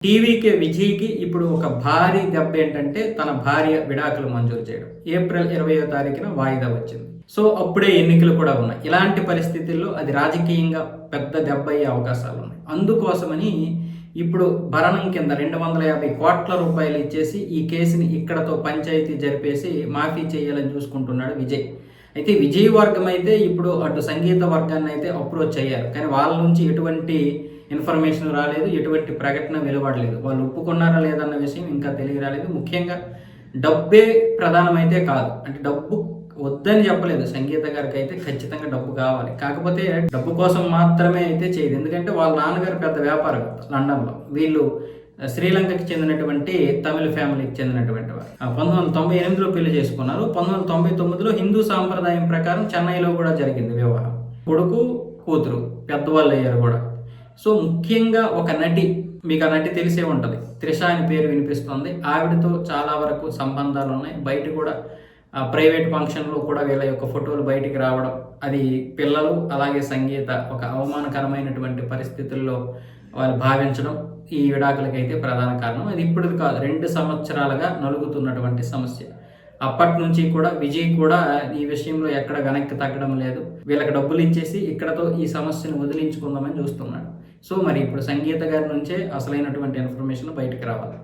TVK విజయ్కి ఇప్పుడు ఒక భారీ దెబ్బ ఏంటంటే తన భార్య విడాకులు మంజూరు చేయడం. ఏప్రిల్ 20వ తారీఖున వాయిదా వచ్చింది. సో అప్పుడే ఎన్నికలు కూడా ఉన్నాయి. ఇలాంటి పరిస్థితుల్లో అది రాజకీయంగా పెద్ద దెబ్బ అయ్యే అవకాశాలు ఉన్నాయి. అందుకోసమని ఇప్పుడు భరణం కింద 250 కోట్ల రూపాయలు ఇచ్చేసి ఈ కేసుని ఇక్కడతో పంచాయతీ జరిపేసి మాఫీ చేయాలని చూసుకుంటున్నాడు విజయ్. అయితే విజయ్ వర్గం అయితే ఇప్పుడు అటు సంగీత వర్గాన్ని అయితే అప్రోచ్ అయ్యారు. కానీ వాళ్ళ నుంచి ఎటువంటి ఇన్ఫర్మేషన్ రాలేదు, ఎటువంటి ప్రకటన వెలువడలేదు. వాళ్ళు ఒప్పుకున్నారా లేదన్న విషయం ఇంకా తెలియరాలేదు. ముఖ్యంగా డబ్బే ప్రధానమైతే కాదు, అంటే డబ్బు వద్దని చెప్పలేదు. సంగీత గారికి అయితే ఖచ్చితంగా డబ్బు కావాలి. కాకపోతే డబ్బు కోసం మాత్రమే అయితే చేయదు. ఎందుకంటే వాళ్ళ నాన్నగారు పెద్ద వ్యాపారవేత్త లండన్లో. వీళ్ళు శ్రీలంకకి చెందినటువంటి తమిళ ఫ్యామిలీకి చెందినటువంటి వారు. 1998లో పెళ్లి చేసుకున్నారు. 1999లో హిందూ సాంప్రదాయం ప్రకారం చెన్నైలో కూడా జరిగింది వివాహం. కొడుకు కూతురు పెద్దవాళ్ళు అయ్యారు కూడా. సో ముఖ్యంగా ఒక నటి, మీకు ఆ నటి తెలిసే ఉంటుంది, త్రిష అని పేరు వినిపిస్తుంది. ఆవిడతో చాలా వరకు సంబంధాలు ఉన్నాయి. బయట కూడా ప్రైవేట్ ఫంక్షన్లో కూడా వీళ్ళ యొక్క ఫోటోలు బయటికి రావడం, అది పిల్లలు అలాగే సంగీత ఒక అవమానకరమైనటువంటి పరిస్థితుల్లో వాళ్ళు భావించడం ఈ విడాకులకైతే ప్రధాన కారణం. అది ఇప్పుడు కాదు, 2 సంవత్సరాలుగా నలుగుతున్నటువంటి సమస్య. అప్పటి నుంచి కూడా విజయ్ కూడా ఈ విషయంలో ఎక్కడ వెనక్కి తగ్గడం లేదు. వీళ్ళకి డబ్బులు ఇచ్చేసి ఇక్కడతో ఈ సమస్యను వదిలించుకుందామని చూస్తున్నాడు. సో మరి ఇప్పుడు సంగీత గారి నుంచే అసలైనటువంటి ఇన్ఫర్మేషన్ బయటకు రావాలి.